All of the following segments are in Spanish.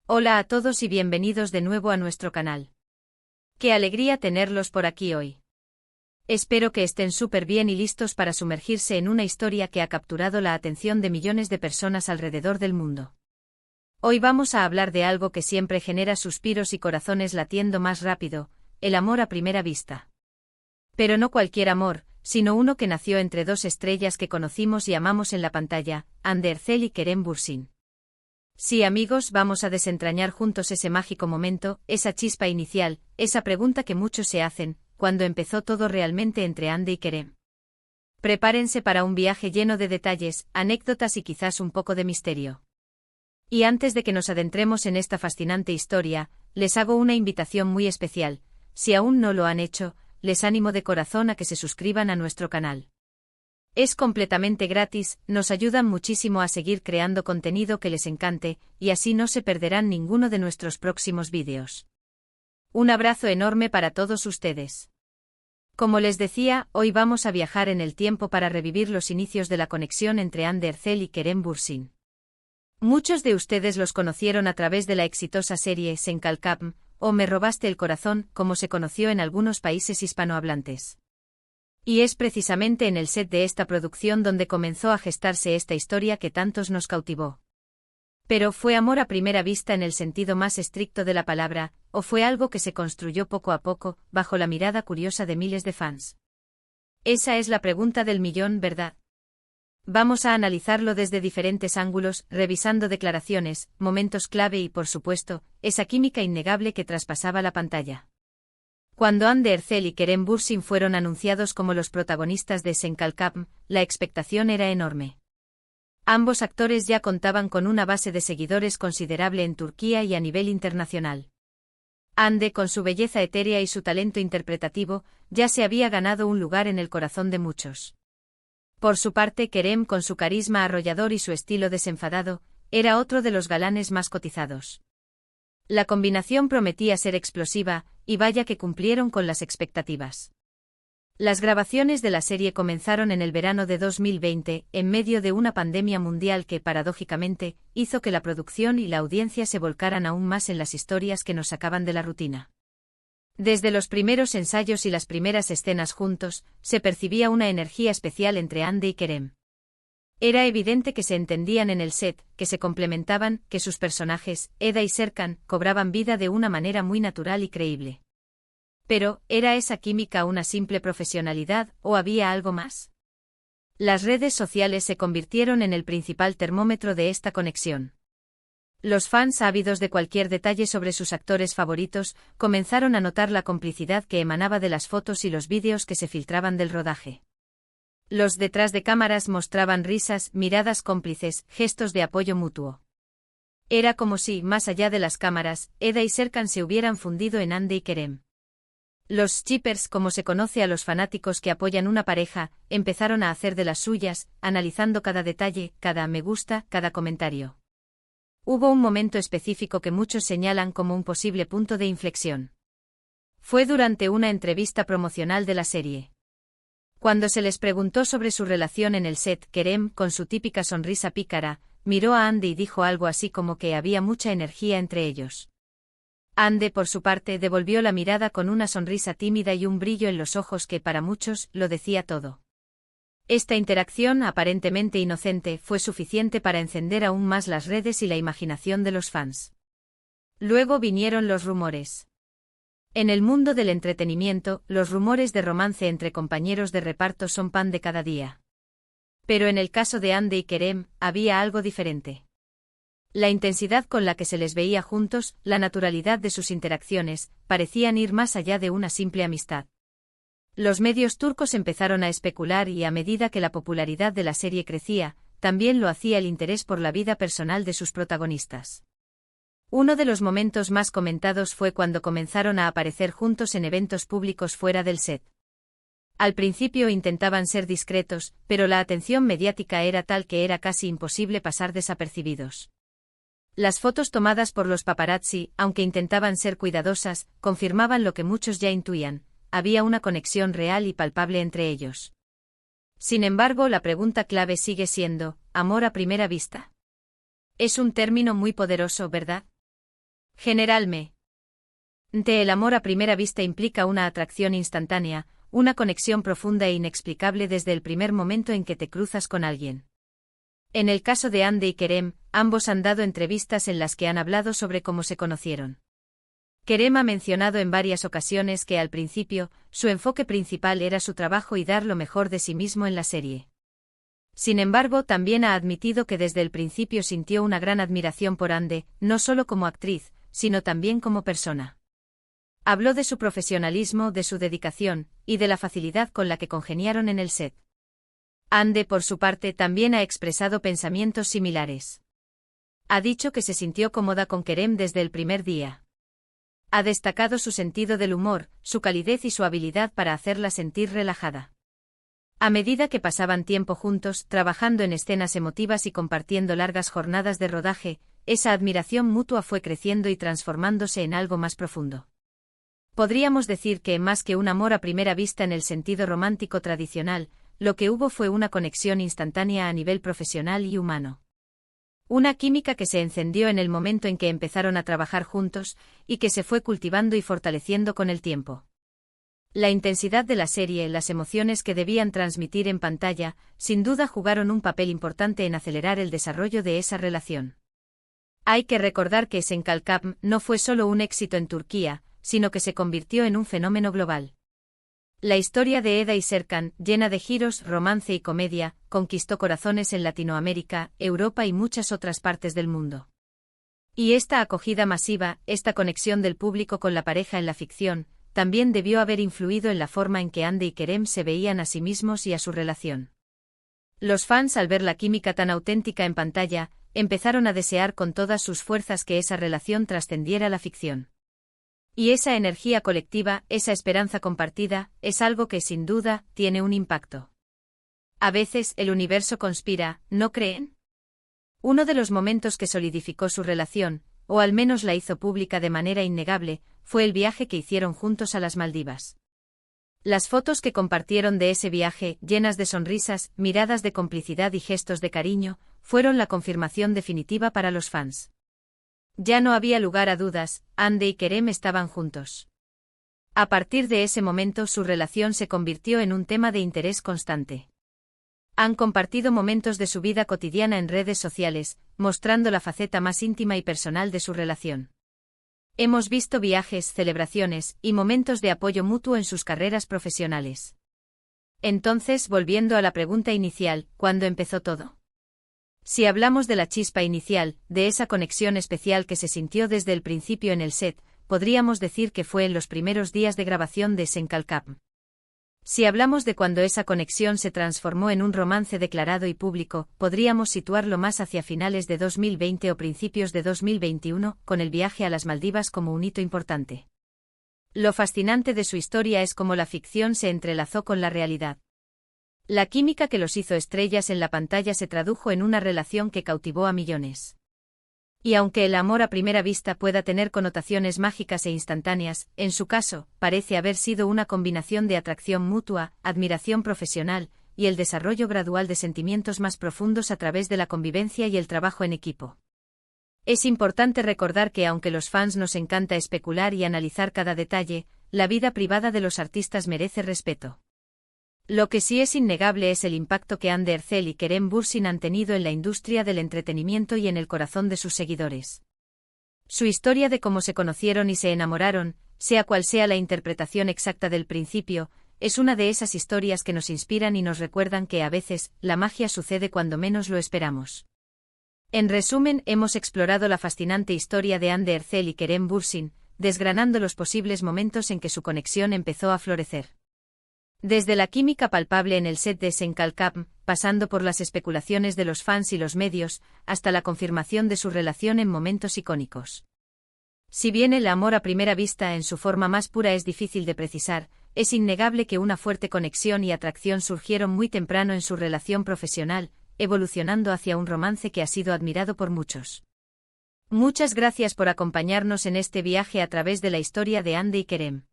Hola a todos y bienvenidos de nuevo a nuestro canal. Qué alegría tenerlos por aquí hoy. Espero que estén súper bien y listos para sumergirse en una historia que ha capturado la atención de millones de personas alrededor del mundo. Hoy vamos a hablar de algo que siempre genera suspiros y corazones latiendo más rápido, el amor a primera vista. Pero no cualquier amor, sino uno que nació entre dos estrellas que conocimos y amamos en la pantalla, Hande Erçel y Kerem Bürsin. Sí, amigos, vamos a desentrañar juntos ese mágico momento, esa chispa inicial, esa pregunta que muchos se hacen, cuando empezó todo realmente entre Hande y Kerem. Prepárense para un viaje lleno de detalles, anécdotas y quizás un poco de misterio. Y antes de que nos adentremos en esta fascinante historia, les hago una invitación muy especial. Si aún no lo han hecho, les animo de corazón a que se suscriban a nuestro canal. Es completamente gratis, nos ayudan muchísimo a seguir creando contenido que les encante, y así no se perderán ninguno de nuestros próximos vídeos. Un abrazo enorme para todos ustedes. Como les decía, hoy vamos a viajar en el tiempo para revivir los inicios de la conexión entre Hande Erçel y Kerem Bürsin. Muchos de ustedes los conocieron a través de la exitosa serie Sen Kalkam, o Me robaste el corazón, como se conoció en algunos países hispanohablantes. Y es precisamente en el set de esta producción donde comenzó a gestarse esta historia que tantos nos cautivó. Pero ¿fue amor a primera vista en el sentido más estricto de la palabra, o fue algo que se construyó poco a poco, bajo la mirada curiosa de miles de fans? Esa es la pregunta del millón, ¿verdad? Vamos a analizarlo desde diferentes ángulos, revisando declaraciones, momentos clave y, por supuesto, esa química innegable que traspasaba la pantalla. Cuando Hande Erçel y Kerem Bürsin fueron anunciados como los protagonistas de Sen Kalkam, la expectación era enorme. Ambos actores ya contaban con una base de seguidores considerable en Turquía y a nivel internacional. Hande, con su belleza etérea y su talento interpretativo, ya se había ganado un lugar en el corazón de muchos. Por su parte, Kerem, con su carisma arrollador y su estilo desenfadado, era otro de los galanes más cotizados. La combinación prometía ser explosiva, y vaya que cumplieron con las expectativas. Las grabaciones de la serie comenzaron en el verano de 2020, en medio de una pandemia mundial que, paradójicamente, hizo que la producción y la audiencia se volcaran aún más en las historias que nos sacaban de la rutina. Desde los primeros ensayos y las primeras escenas juntos, se percibía una energía especial entre Hande y Kerem. Era evidente que se entendían en el set, que se complementaban, que sus personajes, Eda y Serkan, cobraban vida de una manera muy natural y creíble. Pero, ¿era esa química una simple profesionalidad, o había algo más? Las redes sociales se convirtieron en el principal termómetro de esta conexión. Los fans ávidos de cualquier detalle sobre sus actores favoritos, comenzaron a notar la complicidad que emanaba de las fotos y los vídeos que se filtraban del rodaje. Los detrás de cámaras mostraban risas, miradas cómplices, gestos de apoyo mutuo. Era como si, más allá de las cámaras, Eda y Serkan se hubieran fundido en Hande y Kerem. Los shippers, como se conoce a los fanáticos que apoyan una pareja, empezaron a hacer de las suyas, analizando cada detalle, cada me gusta, cada comentario. Hubo un momento específico que muchos señalan como un posible punto de inflexión. Fue durante una entrevista promocional de la serie. Cuando se les preguntó sobre su relación en el set, Kerem, con su típica sonrisa pícara, miró a Hande y dijo algo así como que había mucha energía entre ellos. Hande, por su parte, devolvió la mirada con una sonrisa tímida y un brillo en los ojos que, para muchos, lo decía todo. Esta interacción, aparentemente inocente, fue suficiente para encender aún más las redes y la imaginación de los fans. Luego vinieron los rumores. En el mundo del entretenimiento, los rumores de romance entre compañeros de reparto son pan de cada día. Pero en el caso de Hande y Kerem, había algo diferente. La intensidad con la que se les veía juntos, la naturalidad de sus interacciones, parecían ir más allá de una simple amistad. Los medios turcos empezaron a especular y a medida que la popularidad de la serie crecía, también lo hacía el interés por la vida personal de sus protagonistas. Uno de los momentos más comentados fue cuando comenzaron a aparecer juntos en eventos públicos fuera del set. Al principio intentaban ser discretos, pero la atención mediática era tal que era casi imposible pasar desapercibidos. Las fotos tomadas por los paparazzi, aunque intentaban ser cuidadosas, confirmaban lo que muchos ya intuían: había una conexión real y palpable entre ellos. Sin embargo, la pregunta clave sigue siendo: ¿amor a primera vista? Es un término muy poderoso, ¿verdad? Generalmente, el amor a primera vista implica una atracción instantánea, una conexión profunda e inexplicable desde el primer momento en que te cruzas con alguien. En el caso de Hande y Kerem, ambos han dado entrevistas en las que han hablado sobre cómo se conocieron. Kerem ha mencionado en varias ocasiones que al principio, su enfoque principal era su trabajo y dar lo mejor de sí mismo en la serie. Sin embargo, también ha admitido que desde el principio sintió una gran admiración por Hande, no solo como actriz, sino también como persona. Habló de su profesionalismo, de su dedicación, y de la facilidad con la que congeniaron en el set. Hande, por su parte, también ha expresado pensamientos similares. Ha dicho que se sintió cómoda con Kerem desde el primer día. Ha destacado su sentido del humor, su calidez y su habilidad para hacerla sentir relajada. A medida que pasaban tiempo juntos, trabajando en escenas emotivas y compartiendo largas jornadas de rodaje, esa admiración mutua fue creciendo y transformándose en algo más profundo. Podríamos decir que, más que un amor a primera vista en el sentido romántico tradicional, lo que hubo fue una conexión instantánea a nivel profesional y humano. Una química que se encendió en el momento en que empezaron a trabajar juntos, y que se fue cultivando y fortaleciendo con el tiempo. La intensidad de la serie, las emociones que debían transmitir en pantalla, sin duda jugaron un papel importante en acelerar el desarrollo de esa relación. Hay que recordar que Senkalkam no fue solo un éxito en Turquía, sino que se convirtió en un fenómeno global. La historia de Eda y Serkan, llena de giros, romance y comedia, conquistó corazones en Latinoamérica, Europa y muchas otras partes del mundo. Y esta acogida masiva, esta conexión del público con la pareja en la ficción, también debió haber influido en la forma en que Hande y Kerem se veían a sí mismos y a su relación. Los fans, al ver la química tan auténtica en pantalla, empezaron a desear con todas sus fuerzas que esa relación trascendiera la ficción. Y esa energía colectiva, esa esperanza compartida, es algo que sin duda tiene un impacto. A veces el universo conspira, ¿no creen? Uno de los momentos que solidificó su relación, o al menos la hizo pública de manera innegable, fue el viaje que hicieron juntos a las Maldivas. Las fotos que compartieron de ese viaje, llenas de sonrisas, miradas de complicidad y gestos de cariño, fueron la confirmación definitiva para los fans. Ya no había lugar a dudas, Hande y Kerem estaban juntos. A partir de ese momento su relación se convirtió en un tema de interés constante. Han compartido momentos de su vida cotidiana en redes sociales, mostrando la faceta más íntima y personal de su relación. Hemos visto viajes, celebraciones y momentos de apoyo mutuo en sus carreras profesionales. Entonces, volviendo a la pregunta inicial, ¿cuándo empezó todo? Si hablamos de la chispa inicial, de esa conexión especial que se sintió desde el principio en el set, podríamos decir que fue en los primeros días de grabación de Senkalkam. Si hablamos de cuando esa conexión se transformó en un romance declarado y público, podríamos situarlo más hacia finales de 2020 o principios de 2021, con el viaje a las Maldivas como un hito importante. Lo fascinante de su historia es cómo la ficción se entrelazó con la realidad. La química que los hizo estrellas en la pantalla se tradujo en una relación que cautivó a millones. Y aunque el amor a primera vista pueda tener connotaciones mágicas e instantáneas, en su caso, parece haber sido una combinación de atracción mutua, admiración profesional, y el desarrollo gradual de sentimientos más profundos a través de la convivencia y el trabajo en equipo. Es importante recordar que aunque los fans nos encanta especular y analizar cada detalle, la vida privada de los artistas merece respeto. Lo que sí es innegable es el impacto que Hande Erçel y Kerem Bürsin han tenido en la industria del entretenimiento y en el corazón de sus seguidores. Su historia de cómo se conocieron y se enamoraron, sea cual sea la interpretación exacta del principio, es una de esas historias que nos inspiran y nos recuerdan que a veces, la magia sucede cuando menos lo esperamos. En resumen, hemos explorado la fascinante historia de Hande Erçel y Kerem Bürsin, desgranando los posibles momentos en que su conexión empezó a florecer. Desde la química palpable en el set de Senkalkam, pasando por las especulaciones de los fans y los medios, hasta la confirmación de su relación en momentos icónicos. Si bien el amor a primera vista en su forma más pura es difícil de precisar, es innegable que una fuerte conexión y atracción surgieron muy temprano en su relación profesional, evolucionando hacia un romance que ha sido admirado por muchos. Muchas gracias por acompañarnos en este viaje a través de la historia de Hande y Kerem.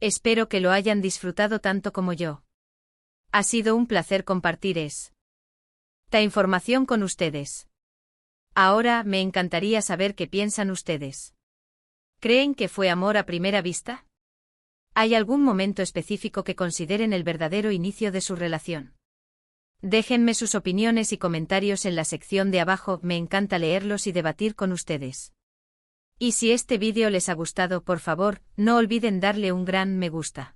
Espero que lo hayan disfrutado tanto como yo. Ha sido un placer compartir esta información con ustedes. Ahora me encantaría saber qué piensan ustedes. ¿Creen que fue amor a primera vista? ¿Hay algún momento específico que consideren el verdadero inicio de su relación? Déjenme sus opiniones y comentarios en la sección de abajo, me encanta leerlos y debatir con ustedes. Y si este vídeo les ha gustado, por favor, no olviden darle un gran me gusta.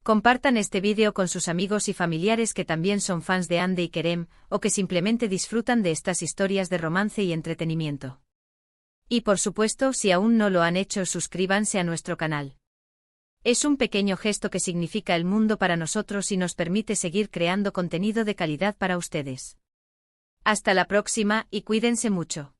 Compartan este vídeo con sus amigos y familiares que también son fans de Hande y Kerem, o que simplemente disfrutan de estas historias de romance y entretenimiento. Y por supuesto, si aún no lo han hecho, suscríbanse a nuestro canal. Es un pequeño gesto que significa el mundo para nosotros y nos permite seguir creando contenido de calidad para ustedes. Hasta la próxima y cuídense mucho.